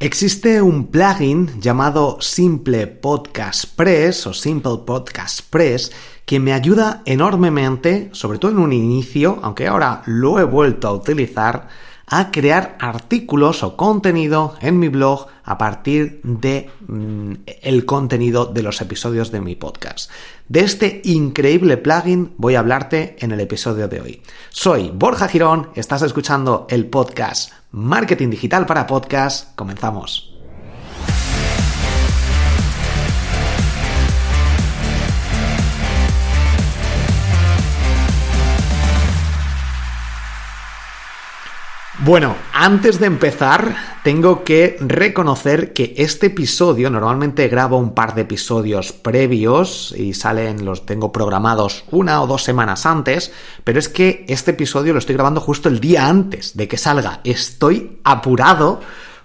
Existe un plugin llamado Simple Podcast Press o Simple Podcast Press que me ayuda enormemente, sobre todo en un inicio, aunque ahora lo he vuelto a utilizar, a crear artículos o contenido en mi blog a partir de el contenido de los episodios de mi podcast. De este increíble plugin voy a hablarte en el episodio de hoy. Soy Borja Girón, estás escuchando el podcast Marketing Digital para Podcast. Comenzamos. Bueno, antes de empezar, tengo que reconocer que este episodio, normalmente grabo un par de episodios previos y los tengo programados 1 o 2 semanas antes, pero es que este episodio lo estoy grabando justo el día antes de que salga. Estoy apurado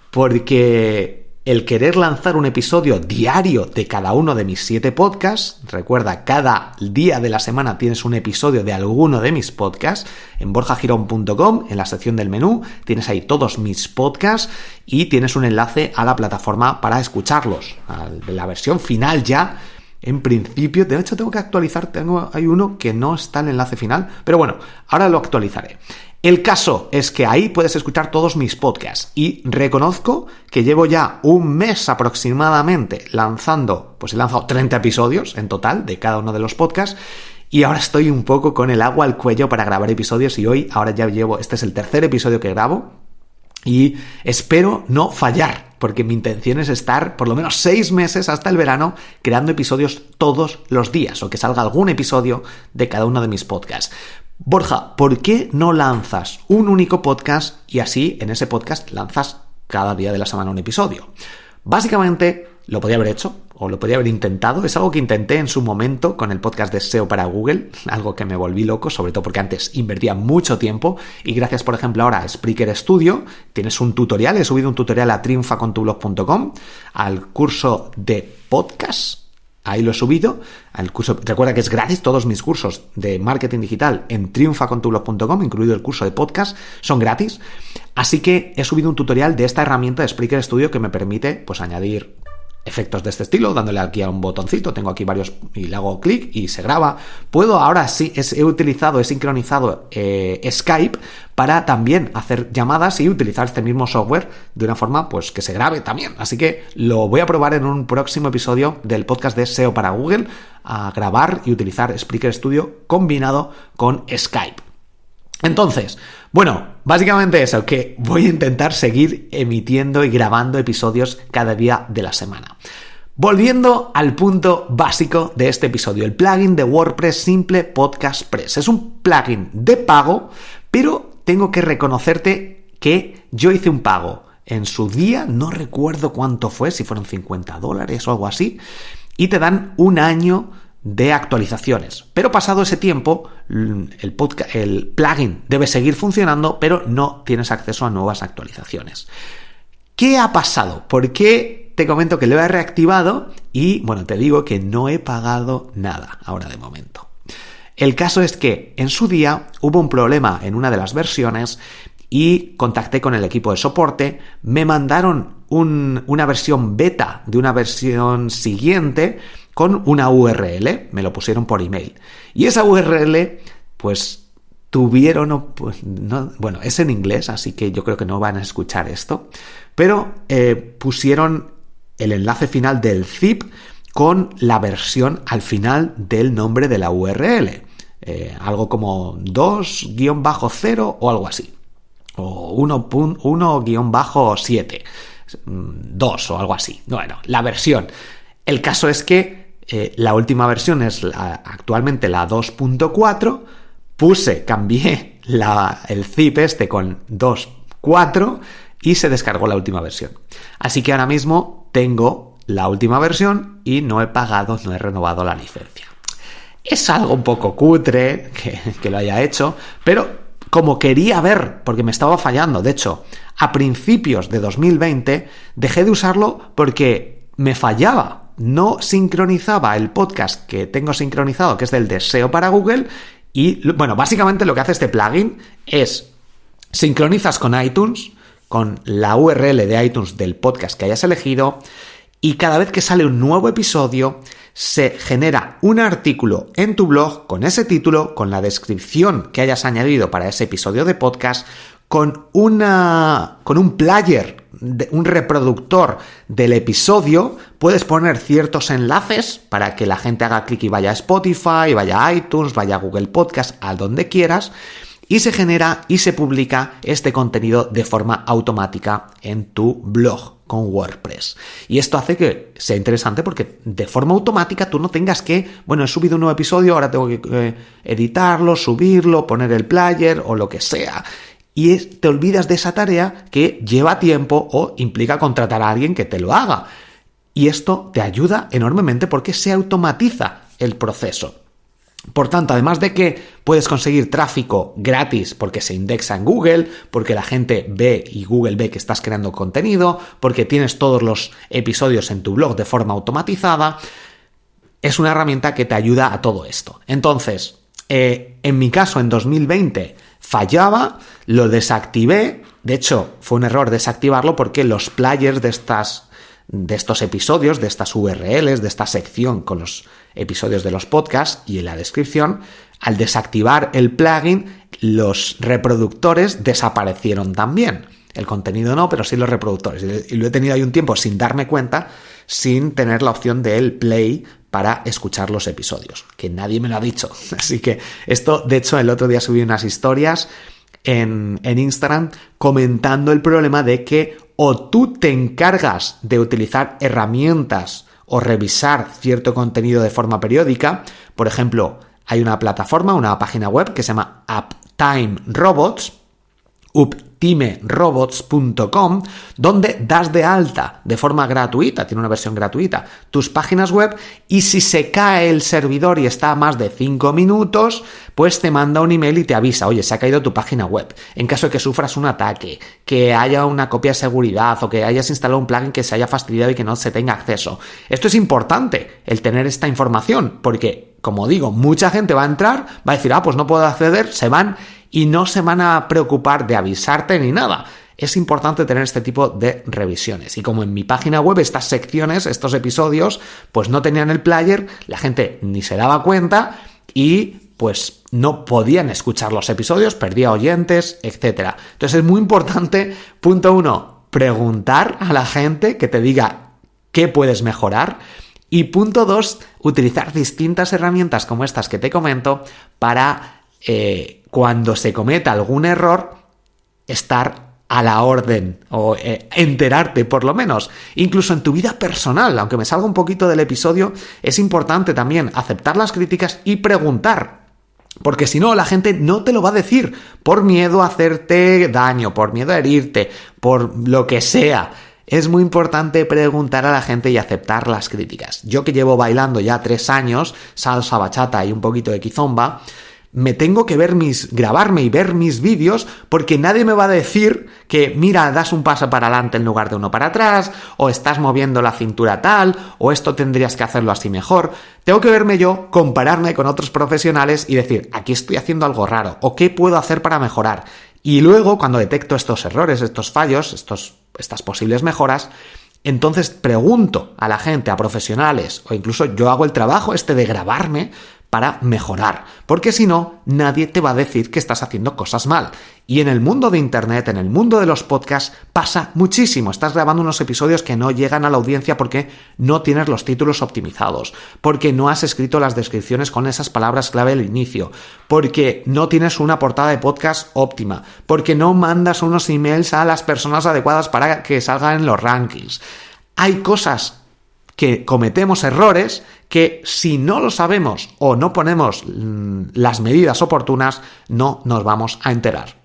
porque el querer lanzar un episodio diario de cada uno de mis 7 podcasts, recuerda, cada día de la semana tienes un episodio de alguno de mis podcasts, en borjagirón.com, en la sección del menú, tienes ahí todos mis podcasts y tienes un enlace a la plataforma para escucharlos, de la versión final ya. En principio, de hecho tengo que actualizar, hay uno que no está el enlace final, pero bueno, ahora lo actualizaré. El caso es que ahí puedes escuchar todos mis podcasts y reconozco que llevo ya un mes aproximadamente lanzando, pues he lanzado 30 episodios en total de cada uno de los podcasts y ahora estoy un poco con el agua al cuello para grabar episodios y ahora ya este es el tercer episodio que grabo y espero no fallar, porque mi intención es estar por lo menos 6 meses hasta el verano creando episodios todos los días o que salga algún episodio de cada uno de mis podcasts. Borja, ¿por qué no lanzas un único podcast y así en ese podcast lanzas cada día de la semana un episodio? Básicamente lo podía haber hecho o lo podía haber intentado. Es algo que intenté en su momento con el podcast de SEO para Google, algo que me volví loco, sobre todo porque antes invertía mucho tiempo y gracias, por ejemplo, ahora a Spreaker Studio tienes un tutorial, he subido un tutorial a triunfacontublog.com, al curso de podcast. Ahí lo he subido, al curso, recuerda que es gratis, todos mis cursos de marketing digital en triunfacontublog.com, incluido el curso de podcast, son gratis, así que he subido un tutorial de esta herramienta de Spreaker Studio que me permite pues añadir efectos de este estilo, dándole aquí a un botoncito, tengo aquí varios y le hago clic y se graba. Ahora sí, he sincronizado Skype para también hacer llamadas y utilizar este mismo software de una forma pues que se grabe también. Así que lo voy a probar en un próximo episodio del podcast de SEO para Google, a grabar y utilizar Spreaker Studio combinado con Skype. Entonces, bueno, básicamente eso, que voy a intentar seguir emitiendo y grabando episodios cada día de la semana. Volviendo al punto básico de este episodio, el plugin de WordPress Simple Podcast Press. Es un plugin de pago, pero tengo que reconocerte que yo hice un pago en su día, no recuerdo cuánto fue, si fueron $50 o algo así, y te dan un año de actualizaciones, pero pasado ese tiempo el plugin debe seguir funcionando, pero no tienes acceso a nuevas actualizaciones. ¿Qué ha pasado? ¿Por qué te comento que lo he reactivado? Y bueno, te digo que no he pagado nada ahora de momento. El caso es que en su día hubo un problema en una de las versiones y contacté con el equipo de soporte, me mandaron una versión beta de una versión siguiente con una URL, me lo pusieron por email. Y esa URL, pues es en inglés, así que yo creo que no van a escuchar esto, pero pusieron el enlace final del zip con la versión al final del nombre de la URL, algo como 2-0 o algo así, o 1-7, 2 o algo así. Bueno, la versión. El caso es que la última versión es actualmente la 2.4, cambié el zip con 2.4 y se descargó la última versión. Así que ahora mismo tengo la última versión y no he renovado la licencia. Es algo un poco cutre que lo haya hecho, pero como quería ver, porque me estaba fallando, de hecho, a principios de 2020 dejé de usarlo porque me fallaba. No sincronizaba el podcast que tengo sincronizado, que es del de SEO para Google, y bueno, básicamente lo que hace este plugin es sincronizas con iTunes, con la URL de iTunes del podcast que hayas elegido, y cada vez que sale un nuevo episodio se genera un artículo en tu blog con ese título, con la descripción que hayas añadido para ese episodio de podcast, con un player, un reproductor del episodio. Puedes poner ciertos enlaces para que la gente haga clic y vaya a Spotify, vaya a iTunes, vaya a Google Podcast, a donde quieras, y se genera y se publica este contenido de forma automática en tu blog con WordPress. Y esto hace que sea interesante porque de forma automática tú no tengas que, he subido un nuevo episodio, ahora tengo que editarlo, subirlo, poner el player o lo que sea. Y te olvidas de esa tarea que lleva tiempo o implica contratar a alguien que te lo haga. Y esto te ayuda enormemente porque se automatiza el proceso. Por tanto, además de que puedes conseguir tráfico gratis porque se indexa en Google, porque la gente ve y Google ve que estás creando contenido, porque tienes todos los episodios en tu blog de forma automatizada, es una herramienta que te ayuda a todo esto. Entonces, en mi caso, en 2020 fallaba, lo desactivé. De hecho, fue un error desactivarlo porque los players de estos episodios, de estas URLs, de esta sección con los episodios de los podcasts y en la descripción, al desactivar el plugin, los reproductores desaparecieron también. El contenido no, pero sí los reproductores. Y lo he tenido ahí un tiempo sin darme cuenta, sin tener la opción del play para escuchar los episodios, que nadie me lo ha dicho. Así que esto, de hecho, el otro día subí unas historias en Instagram comentando el problema de que o tú te encargas de utilizar herramientas o revisar cierto contenido de forma periódica. Por ejemplo, hay una plataforma, una página web que se llama Uptime Robots, uptimerobots.com, donde das de alta de forma gratuita, tiene una versión gratuita, tus páginas web, y si se cae el servidor y está a más de 5 minutos, pues te manda un email y te avisa, oye, se ha caído tu página web. En caso de que sufras un ataque, que haya una copia de seguridad o que hayas instalado un plugin que se haya fastidiado y que no se tenga acceso. Esto es importante, el tener esta información, porque, como digo, mucha gente va a entrar, va a decir, pues no puedo acceder, se van y no se van a preocupar de avisarte ni nada. Es importante tener este tipo de revisiones. Y como en mi página web estas secciones, estos episodios, pues no tenían el player, la gente ni se daba cuenta y pues no podían escuchar los episodios, perdía oyentes, etc. Entonces es muy importante, punto 1, preguntar a la gente que te diga qué puedes mejorar. Y punto 2, utilizar distintas herramientas como estas que te comento para cuando se cometa algún error, estar a la orden o enterarte por lo menos. Incluso en tu vida personal, aunque me salga un poquito del episodio, es importante también aceptar las críticas y preguntar. Porque si no, la gente no te lo va a decir por miedo a hacerte daño, por miedo a herirte, por lo que sea. Es muy importante preguntar a la gente y aceptar las críticas. Yo que llevo bailando ya 3 años, salsa, bachata y un poquito de kizomba, me tengo que grabarme y ver mis vídeos porque nadie me va a decir que, mira, das un paso para adelante en lugar de uno para atrás, o estás moviendo la cintura tal, o esto tendrías que hacerlo así mejor. Tengo que verme yo, compararme con otros profesionales y decir, aquí estoy haciendo algo raro, o qué puedo hacer para mejorar. Y luego, cuando detecto estos errores, estos fallos, estas posibles mejoras, entonces pregunto a la gente, a profesionales, o incluso yo hago el trabajo de grabarme para mejorar, porque si no, nadie te va a decir que estás haciendo cosas mal. Y en el mundo de Internet, en el mundo de los podcasts, pasa muchísimo. Estás grabando unos episodios que no llegan a la audiencia porque no tienes los títulos optimizados, porque no has escrito las descripciones con esas palabras clave al inicio, porque no tienes una portada de podcast óptima, porque no mandas unos emails a las personas adecuadas para que salgan en los rankings. Hay cosas que cometemos errores que si no lo sabemos o no ponemos las medidas oportunas, no nos vamos a enterar.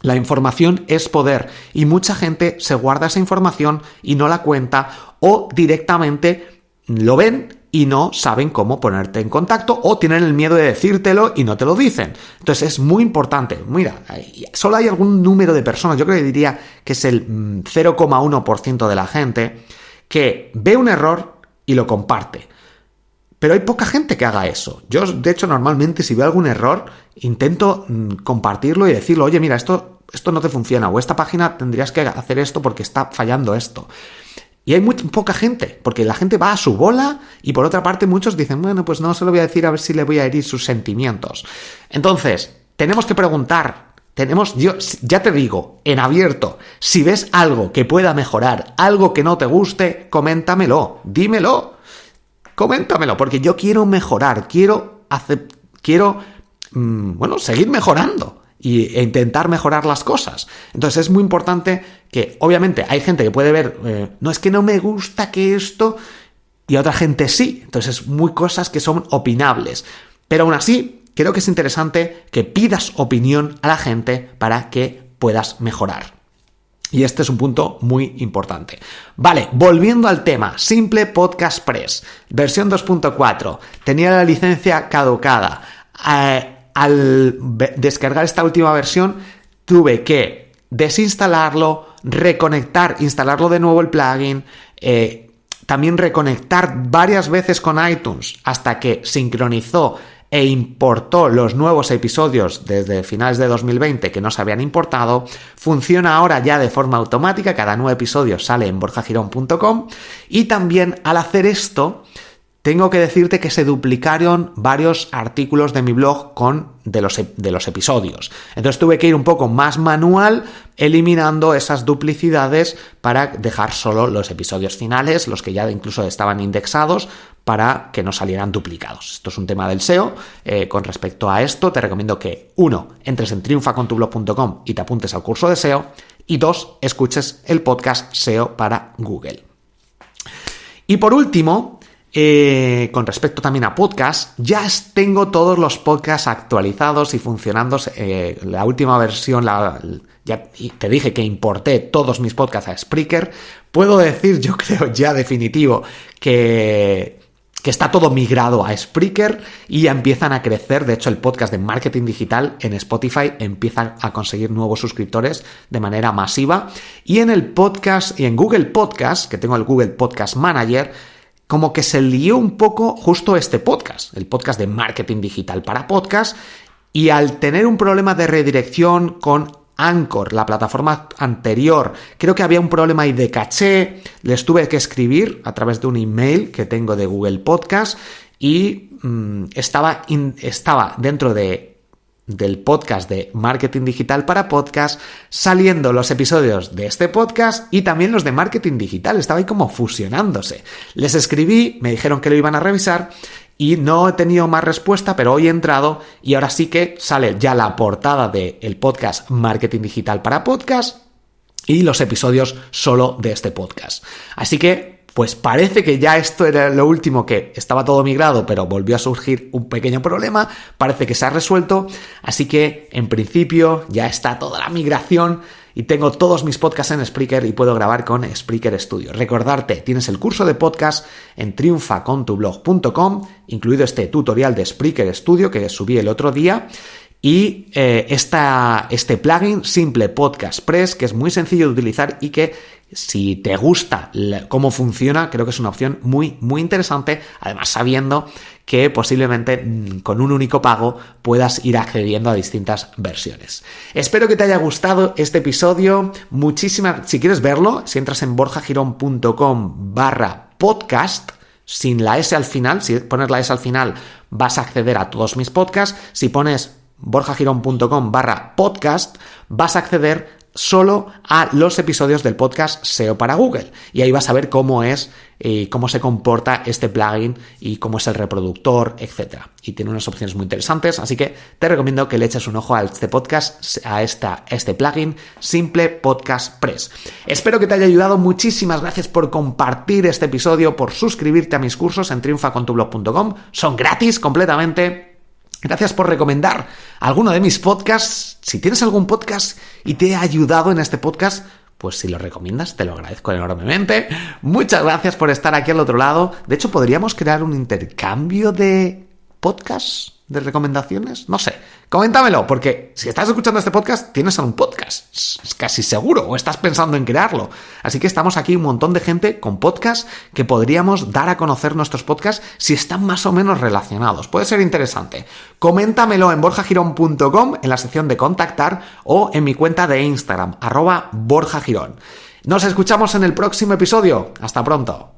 La información es poder y mucha gente se guarda esa información y no la cuenta, o directamente lo ven y no saben cómo ponerte en contacto, o tienen el miedo de decírtelo y no te lo dicen. Entonces es muy importante. Mira, solo hay algún número de personas, yo creo que diría que es el 0,1% de la gente que ve un error y lo comparte. Pero hay poca gente que haga eso. Yo, de hecho, normalmente si veo algún error, intento compartirlo y decirlo, oye, mira, esto esto no te funciona, o esta página tendrías que hacer esto porque está fallando esto. Y hay muy poca gente, porque la gente va a su bola y por otra parte muchos dicen, bueno, pues no se lo voy a decir a ver si le voy a herir sus sentimientos. Entonces, tenemos que preguntar, yo ya te digo, en abierto, si ves algo que pueda mejorar, algo que no te guste, coméntamelo, dímelo, coméntamelo, porque yo quiero mejorar, quiero seguir mejorando e intentar mejorar las cosas. Entonces es muy importante que, obviamente, hay gente que puede ver, no es que no me gusta que esto, y a otra gente sí. Entonces muy cosas que son opinables. Pero aún así, creo que es interesante que pidas opinión a la gente para que puedas mejorar. Y este es un punto muy importante. Vale, volviendo al tema, Simple Podcast Press, versión 2.4, tenía la licencia caducada. Al descargar esta última versión, tuve que desinstalarlo, reconectar, instalarlo de nuevo el plugin, también reconectar varias veces con iTunes hasta que sincronizó e importó los nuevos episodios desde finales de 2020 que no se habían importado. Funciona ahora ya de forma automática, cada nuevo episodio sale en borjagirón.com, y también al hacer esto tengo que decirte que se duplicaron varios artículos de mi blog de los episodios. Entonces tuve que ir un poco más manual, eliminando esas duplicidades para dejar solo los episodios finales, los que ya incluso estaban indexados, para que no salieran duplicados. Esto es un tema del SEO. Con respecto a esto, te recomiendo que, 1, entres en triunfacontublog.com y te apuntes al curso de SEO, y 2, escuches el podcast SEO para Google. Y por último, con respecto también a podcast, ya tengo todos los podcasts actualizados y funcionando. La última versión, ya te dije que importé todos mis podcasts a Spreaker. Puedo decir, yo creo ya definitivo, que está todo migrado a Spreaker y ya empiezan a crecer. De hecho, el podcast de marketing digital en Spotify empieza a conseguir nuevos suscriptores de manera masiva. Y en el podcast y en Google Podcast, que tengo el Google Podcast Manager, como que se lió un poco justo este podcast, el podcast de marketing digital para podcast, y al tener un problema de redirección con Anchor, la plataforma anterior, creo que había un problema ahí de caché, les tuve que escribir a través de un email que tengo de Google Podcast y estaba dentro del podcast de marketing digital para podcast, saliendo los episodios de este podcast y también los de marketing digital. Estaba ahí como fusionándose. Les escribí, me dijeron que lo iban a revisar y no he tenido más respuesta, pero hoy he entrado y ahora sí que sale ya la portada del podcast marketing digital para podcast y los episodios solo de este podcast. Así que pues parece que ya esto era lo último, que estaba todo migrado, pero volvió a surgir un pequeño problema. Parece que se ha resuelto, así que en principio ya está toda la migración y tengo todos mis podcasts en Spreaker y puedo grabar con Spreaker Studio. Recordarte, tienes el curso de podcast en triunfacontublog.com, incluido este tutorial de Spreaker Studio que subí el otro día. Y este plugin Simple Podcast Press, que es muy sencillo de utilizar y que, si te gusta cómo funciona, creo que es una opción muy, muy interesante. Además, sabiendo que posiblemente con un único pago puedas ir accediendo a distintas versiones. Espero que te haya gustado este episodio. Si quieres verlo, si entras en borjagirón.com/podcast, sin la S al final, si pones la S al final, vas a acceder a todos mis podcasts. Si pones borjagirón.com/podcast, vas a acceder solo a los episodios del podcast SEO para Google, y ahí vas a ver cómo se comporta este plugin y cómo es el reproductor, etcétera. Y tiene unas opciones muy interesantes, así que te recomiendo que le eches un ojo a este podcast, a este plugin Simple Podcast Press. Espero que te haya ayudado. Muchísimas gracias por compartir este episodio, por suscribirte a mis cursos en triunfacontublog.com. Son gratis completamente. Gracias por recomendar alguno de mis podcasts. Si tienes algún podcast y te he ayudado en este podcast, pues si lo recomiendas, te lo agradezco enormemente. Muchas gracias por estar aquí al otro lado. De hecho, podríamos crear un intercambio de podcasts. de recomendaciones? No sé. Coméntamelo, porque si estás escuchando este podcast, tienes algún podcast. Es casi seguro, o estás pensando en crearlo. Así que estamos aquí un montón de gente con podcasts que podríamos dar a conocer nuestros podcasts si están más o menos relacionados. Puede ser interesante. Coméntamelo en borjagirón.com, en la sección de contactar, o en mi cuenta de Instagram, @borjagirón. Nos escuchamos en el próximo episodio. Hasta pronto.